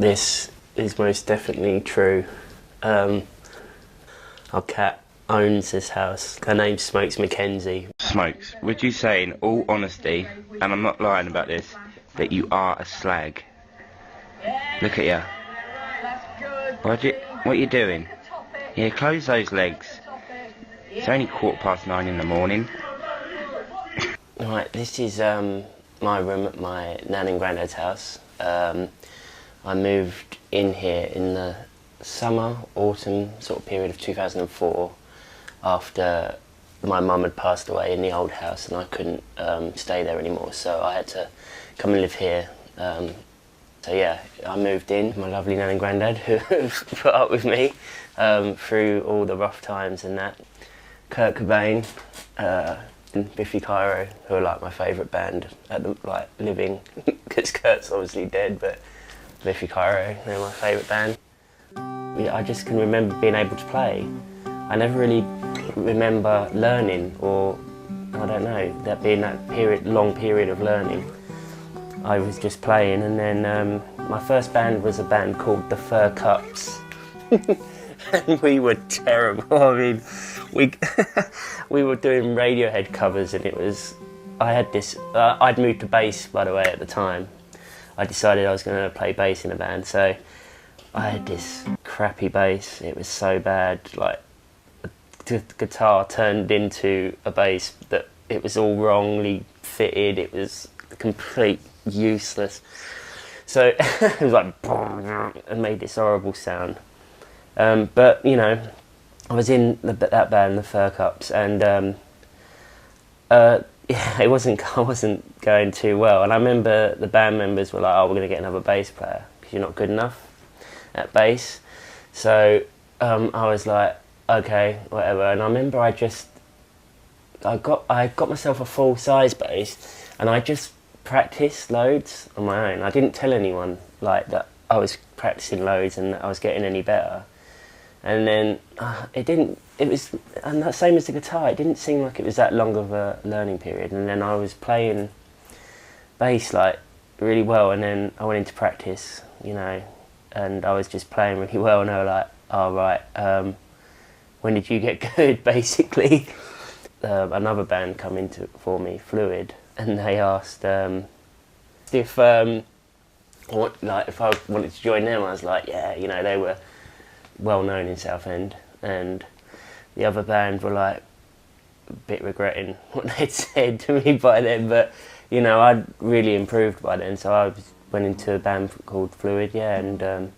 This is most definitely true. Our cat owns this house. Her name's Smokes Mackenzie. Smokes, would you say in all honesty, and I'm not lying about this, that you are a slag? Look at you. What are you doing? Yeah, close those legs. It's only 9:15 in the morning. Right, this is my room at my nan and granddad's house. I moved in here in the summer, autumn sort of period of 2004 after my mum had passed away in the old house and I couldn't stay there anymore, so I had to come and live here. So yeah, I moved in. My lovely nan and granddad who put up with me through all the rough times and that. Kurt Cobain and Biffy Clyro, who are like my favourite band at the living, because Kurt's obviously dead, but Biffy Clyro, they're my favourite band. Yeah, I just can remember being able to play. I never really remember learning, or I don't know, that being that long period of learning. I was just playing, and then my first band was a band called the Fur Cups. And we were terrible. I mean, we were doing Radiohead covers, and I'd moved to bass, by the way, at the time. I decided I was going to play bass in a band, so I had this crappy bass. It was so bad, like the guitar turned into a bass that it was all wrongly fitted. It was complete useless. So it was like and made this horrible sound. But you know, I was in that band, the Fur Cups, and yeah, I wasn't going too well. And I remember the band members were like, "Oh, we're going to get another bass player because you're not good enough at bass." So I was like, "Okay, whatever." And I remember I got myself a full size bass, and I just practiced loads on my own. I didn't tell anyone like that I was practicing loads and that I was getting any better. And then it was the same as the guitar, it didn't seem like it was that long of a learning period. And then I was playing bass like really well, and then I went into practice, you know, and I was just playing really well, and they were like, "Oh right, when did you get good?" basically. Another band come into for me, Fluid, and they asked if I wanted to join them. I was like, yeah, you know, they were well known in Southend, and the other band were like a bit regretting what they'd said to me by then, but you know, I'd really improved by then, so I went into a band called Fluid, yeah, and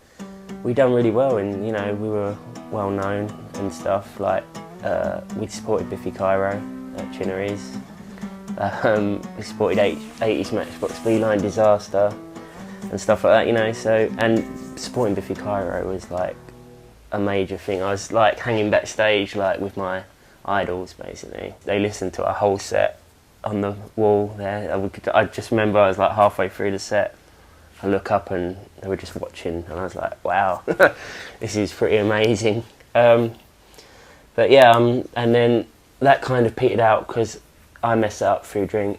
we done really well, and you know, we were well known and stuff. Like we supported Biffy Clyro at Chinnery's. We supported 80s Matchbox Beeline Disaster and stuff like that, you know. So, and supporting Biffy Clyro was like a major thing. I was like hanging backstage like with my idols basically. They listened to our whole set on the wall there. I just remember I was like halfway through the set, I look up and they were just watching, and I was like, wow, this is pretty amazing. But yeah, and then that kind of petered out because I messed it up through drink.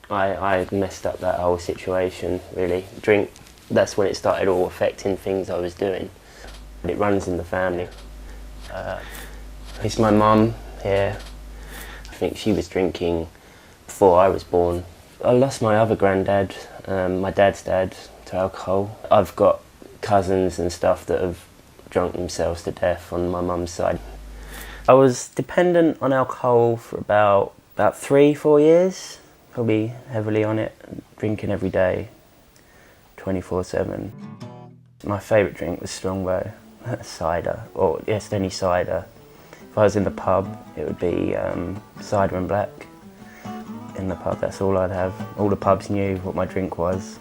I messed up that whole situation, really. Drink, that's when it started all affecting things I was doing. It runs in the family. It's my mum here. I think she was drinking before I was born. I lost my other granddad, my dad's dad, to alcohol. I've got cousins and stuff that have drunk themselves to death on my mum's side. I was dependent on alcohol for about 3-4 years, probably heavily on it, drinking every day, 24/7. My favourite drink was Strongbow, cider, or yes, any cider. If I was in the pub, it would be cider and black. In the pub, that's all I'd have. All the pubs knew what my drink was,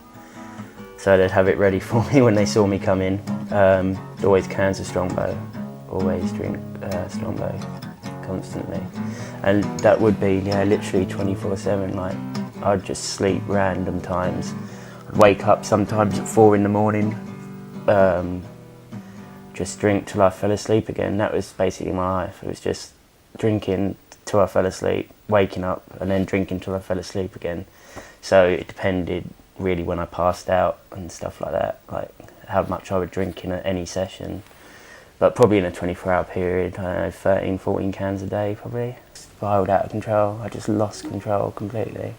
so they'd have it ready for me when they saw me come in. Always cans of Strongbow, always drink Strongbow constantly, and that would be literally 24/7. Like, I'd just sleep random times. I'd wake up sometimes at 4 a.m, just drink till I fell asleep again. That was basically my life. It was just drinking till I fell asleep, waking up, and then drinking till I fell asleep again. So it depended really when I passed out and stuff like that, like how much I would drink in any session. But probably in a 24-hour period, I don't know, 13, 14 cans a day probably. Spiraled out of control. I just lost control completely.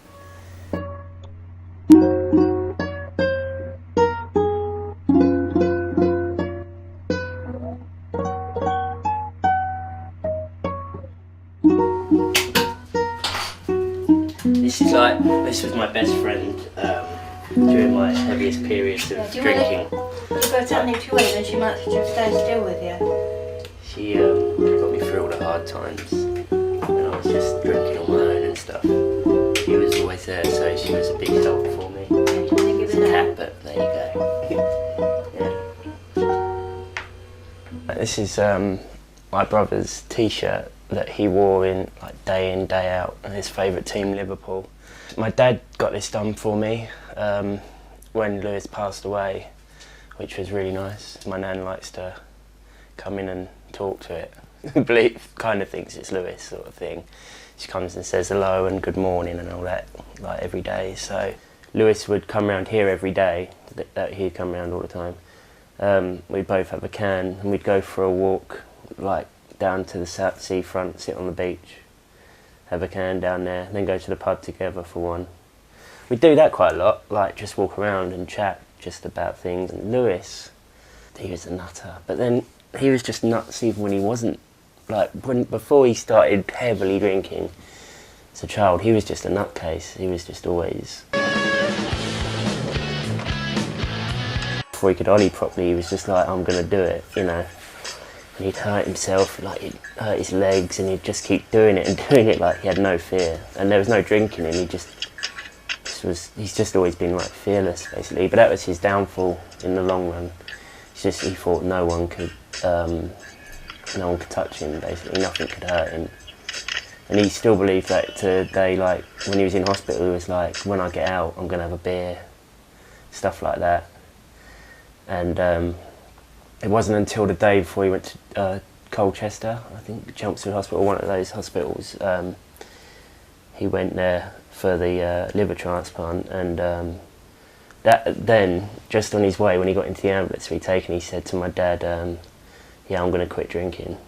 This was my best friend during my heaviest periods of drinking. If you go down there too late, then she might just stay still with you. She got me through all the hard times when I was just drinking on my own and stuff. She was always there, so she was a big help for me. It's a cat, but there you go. Yeah. This is my brother's t-shirt that he wore in day out, and his favourite team, Liverpool. My dad got this done for me when Lewis passed away, which was really nice. My nan likes to come in and talk to it. Kind of thinks it's Lewis sort of thing. She comes and says hello and good morning and all that, like every day. So Lewis would come around here every day. That he'd come around all the time. We'd both have a can and we'd go for a walk, like down to the seafront, sit on the beach, have a can down there, and then go to the pub together for one. We'd do that quite a lot, like just walk around and chat just about things. And Lewis, he was a nutter, but then he was just nuts even when he wasn't. Like before he started heavily drinking as a child, he was just a nutcase. He was just always. Before he could ollie properly, he was just like, I'm gonna do it, you know. And he'd hurt himself, like he'd hurt his legs, and he'd just keep doing it and doing it like he had no fear. And there was no drink in him. He's just always been like fearless, basically. But that was his downfall in the long run. He thought no one could touch him. Basically, nothing could hurt him. And he still believed that to the day. Like when he was in hospital, he was like, when I get out, I'm gonna have a beer, stuff like that. And it wasn't until the day before he went to Colchester, I think, Chelmsford Hospital, one of those hospitals. He went there for the liver transplant, and then, just on his way, when he got into the ambulance to be taken, he said to my dad, yeah, I'm going to quit drinking.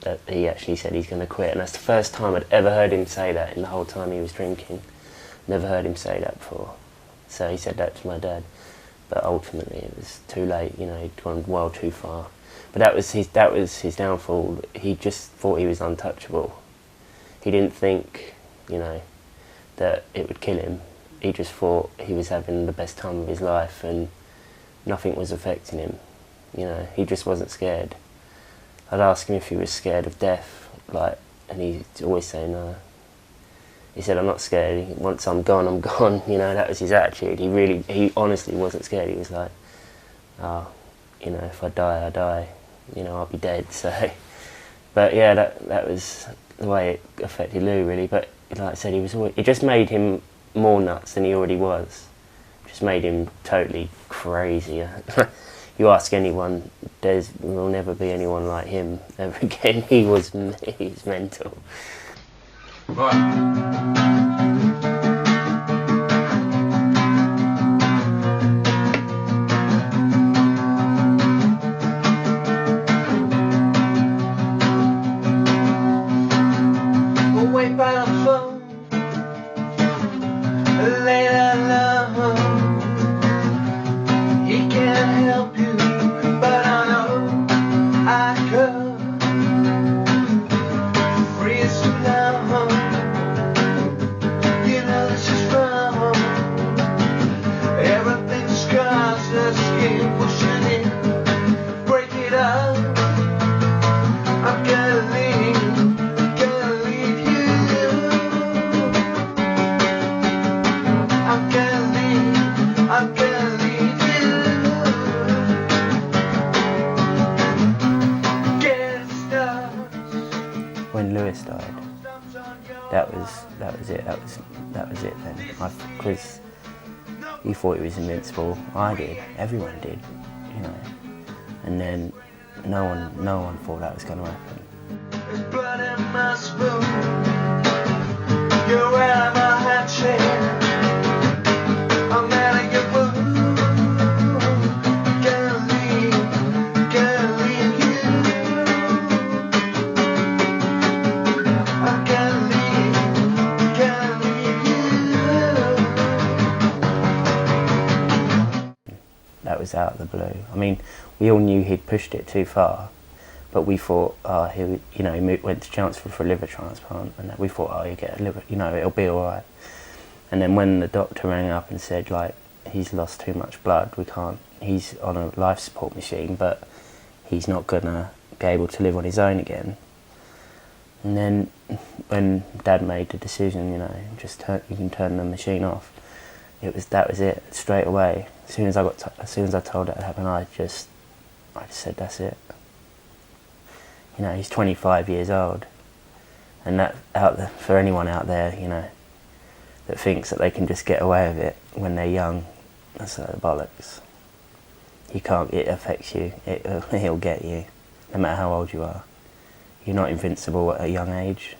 That he actually said he's going to quit, and that's the first time I'd ever heard him say that in the whole time he was drinking. Never heard him say that before. So he said that to my dad. But ultimately it was too late, you know, he'd gone well too far. But that was his downfall. He just thought he was untouchable. He didn't think, you know, that it would kill him. He just thought he was having the best time of his life and nothing was affecting him. You know, he just wasn't scared. I'd ask him if he was scared of death, and he'd always say no. He said, I'm not scared, once I'm gone, I'm gone, you know, that was his attitude. He honestly wasn't scared. He was like, oh, you know, if I die, I die, you know, I'll be dead, so. But yeah, that was the way it affected Lou, really. But like I said, it just made him more nuts than he already was. It just made him totally crazy. You ask anyone, there will never be anyone like him ever again. He's mental. Right. When Lewis died, that was it. That was it then. Because he thought he was invincible. I did. Everyone did. You know. And then no one thought that was going to happen. There's blood in my spoon. You're out of my handshake. I'm out of your blue. that was out of the blue. I mean, we all knew he'd pushed it too far, but we thought, he went to Chancellor for a liver transplant, and we thought, he'll get a liver, it'll be all right. And then when the doctor rang up and said, like, he's lost too much blood, he's on a life support machine, but he's not gonna be able to live on his own again. And then when Dad made the decision, you can turn the machine off, that was it, straight away. As soon as I told that happened, I just said, that's it. He's 25 years old, and that for anyone out there, that thinks that they can just get away with it when they're young, that's a load of bollocks. It affects you, he'll get you, no matter how old you are. You're not invincible at a young age.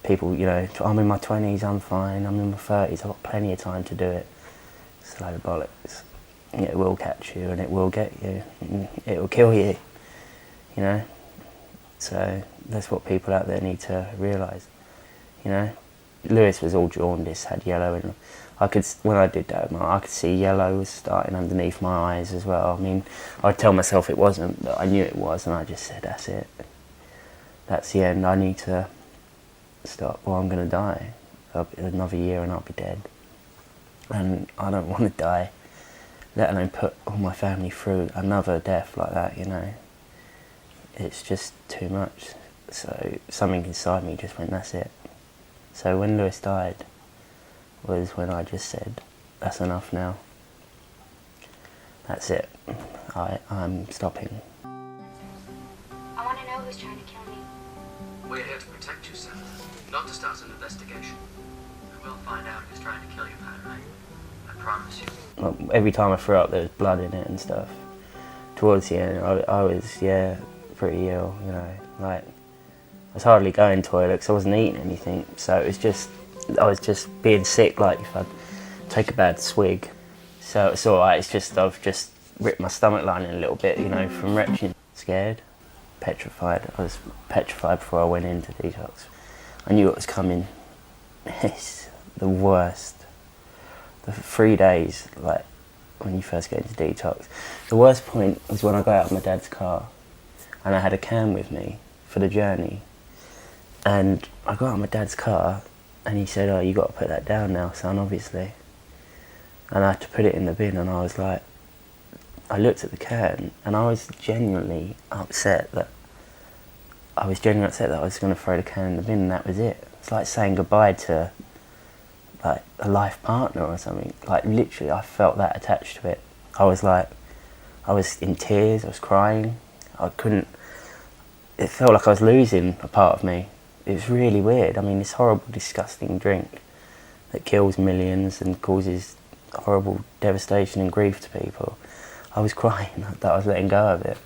People, I'm in my 20s, I'm fine, I'm in my 30s, I've got plenty of time to do it. It's a load of bollocks. It will catch you and it will get you, and it will kill you, So that's what people out there need to realise, Lewis was all jaundiced, had yellow in him. When I did that, I could see yellow was starting underneath my eyes as well. I mean, I'd tell myself it wasn't, but I knew it was, and I just said, that's it. That's the end. I need to stop, or I'm going to die. Another year and I'll be dead. And I don't want to die, let alone put all my family through another death like that, It's just too much. So something inside me just went, that's it. So when Lewis died was when I just said, that's enough now. That's it. I'm stopping. I want to know who's trying to kill me. We're here to protect you, sir, not to start an investigation. We will find out who's trying to kill you, Padre. I promise you. Well, every time I threw up, there was blood in it and stuff. Towards the end, I was, pretty ill, like, I was hardly going to the toilet because I wasn't eating anything, so I was just being sick, like if I'd take a bad swig. So it's alright, I've just ripped my stomach lining a little bit, from retching. Scared, petrified. I was petrified before I went into detox. I knew it was coming. It's the worst. The 3 days, like, when you first get into detox. The worst point was when I got out of my dad's car and I had a can with me for the journey. And I got out of my dad's car and he said, you got to put that down now, son, obviously. And I had to put it in the bin, and I was like, I looked at the can and I was genuinely upset that I was going to throw the can in the bin, and that was it. It's like saying goodbye to like a life partner or something. Like literally I felt that attached to it. I was in tears, I was crying. It felt like I was losing a part of me. It was really weird. I mean, this horrible, disgusting drink that kills millions and causes horrible devastation and grief to people. I was crying that I was letting go of it.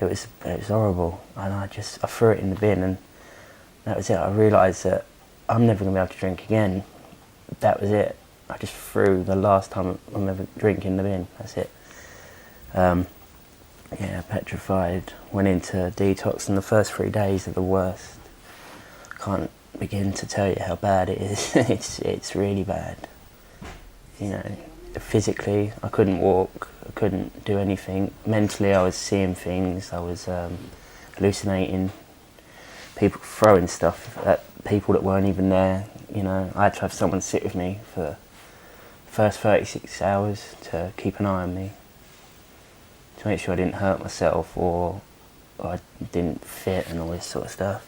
It was horrible, and I threw it in the bin, and that was it. I realised that I'm never going to be able to drink again. That was it. I just threw the last time I'm ever drinking in the bin. That's it. Petrified. Went into detox, and the first 3 days are the worst. I can't begin to tell you how bad it is. It's really bad. Physically, I couldn't walk, I couldn't do anything. Mentally, I was seeing things, I was hallucinating, people throwing stuff at people that weren't even there. I had to have someone sit with me for the first 36 hours to keep an eye on me, to make sure I didn't hurt myself or I didn't fit and all this sort of stuff.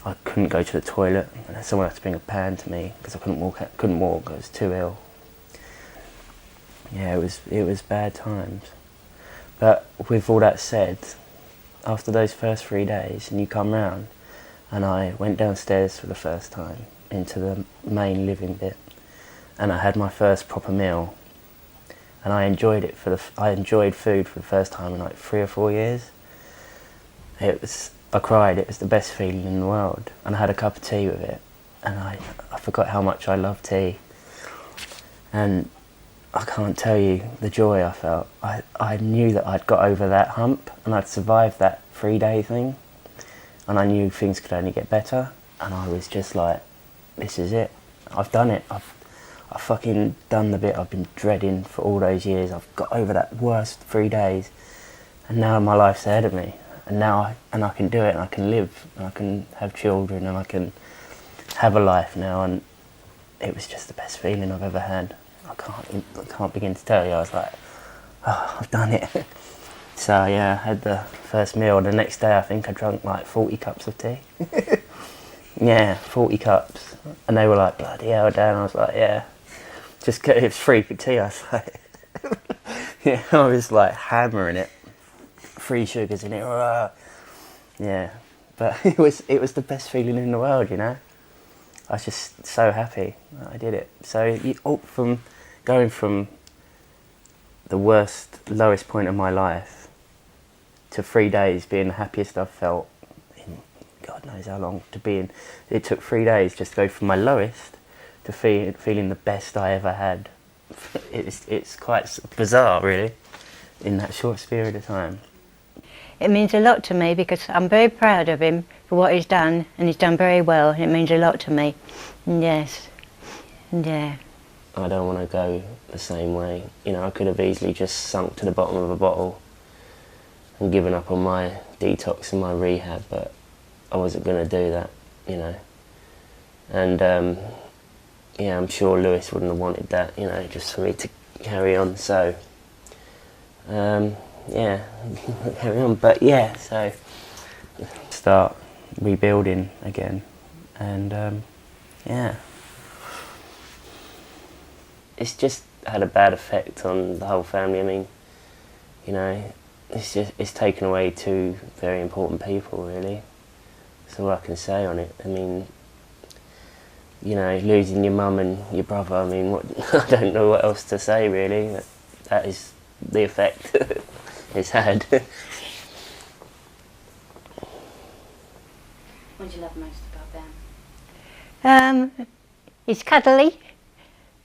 I couldn't go to the toilet, and someone had to bring a pan to me because I couldn't walk, I was too ill. Yeah, it was bad times. But with all that said, after those first 3 days, and you come round, and I went downstairs for the first time into the main living bit, and I had my first proper meal, and I enjoyed it I enjoyed food for the first time in like 3 or 4 years. I cried. It was the best feeling in the world, and I had a cup of tea with it, and I forgot how much I love tea, and I can't tell you the joy I felt. I knew that I'd got over that hump and I'd survived that 3-day thing, and I knew things could only get better, and I was just like, this is it. I've done it. I fucking done the bit I've been dreading for all those years. I've got over that worst 3 days, and now my life's ahead of me. And now I can do it, and I can live, and I can have children, and I can have a life now. And it was just the best feeling I've ever had. I can't begin to tell you. I was like, oh, I've done it. So yeah, I had the first meal. The next day, I think I drank like 40 cups of tea. Yeah, 40 cups. And they were like, bloody hell, Dan. I was like, yeah. Just it was free for tea. I was like, yeah, I was like hammering it. 3 sugars in it. Yeah, but it was the best feeling in the world, you know. I was just so happy that I did it. So from going from the lowest point of my life to 3 days being the happiest I've felt in God knows how long, it took 3 days just to go from my lowest to feeling the best I ever had. It's quite bizarre, really, in that short period of time. It means a lot to me because I'm very proud of him for what he's done, and he's done very well. It means a lot to me. Yes. Yeah. I don't want to go the same way. You know, I could have easily just sunk to the bottom of a bottle and given up on my detox and my rehab, but I wasn't going to do that, you know. And yeah, I'm sure Lewis wouldn't have wanted that, you know, just for me to carry on. So yeah, carry on. But yeah, so start rebuilding again, and yeah, it's just had a bad effect on the whole family. I mean, you know, it's taken away 2 very important people, really. That's all I can say on it. I mean, you know, losing your mum and your brother, I mean, I don't know what else to say, really. That is the effect it's had. What do you love most about Ben? He's cuddly,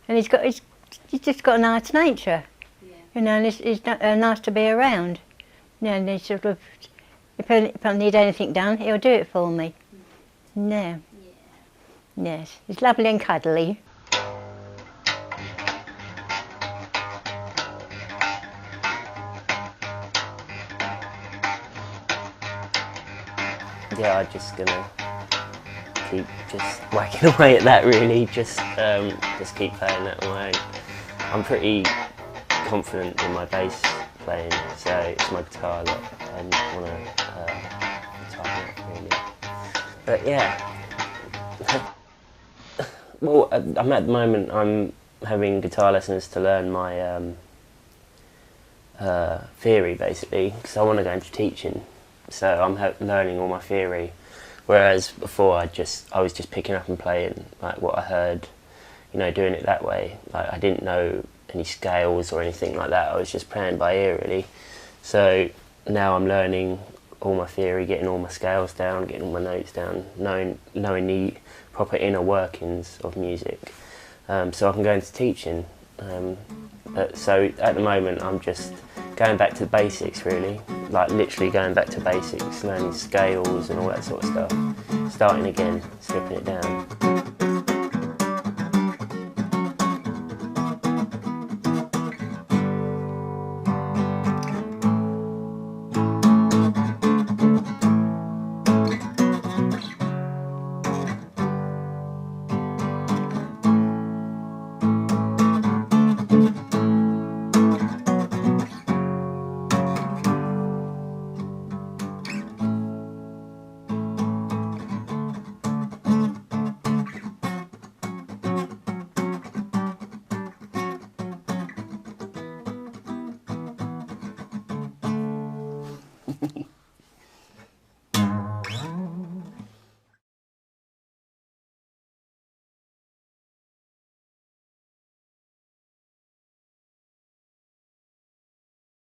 and he's just got a nice nature. Yeah. You know, and he's nice to be around. You know, and he's sort of, if I need anything done, he'll do it for me. Mm. Yeah. Yes, he's lovely and cuddly. Yeah, I'm just gonna keep just whacking away at that, really. Just keep playing that on my own. I'm pretty confident in my bass playing, so it's my guitar that I want to tighten up, really. But yeah. Well, I'm at the moment, I'm having guitar lessons to learn my theory, basically, because I want to go into teaching. So I'm learning all my theory, whereas before I was just picking up and playing like what I heard, you know, doing it that way. Like I didn't know any scales or anything like that. I was just playing by ear, really. So now I'm learning all my theory, getting all my scales down, getting all my notes down, knowing the proper inner workings of music, so I can go into teaching. So at the moment I'm just going back to the basics, really, like literally going back to basics, learning scales and all that sort of stuff, starting again, stripping it down.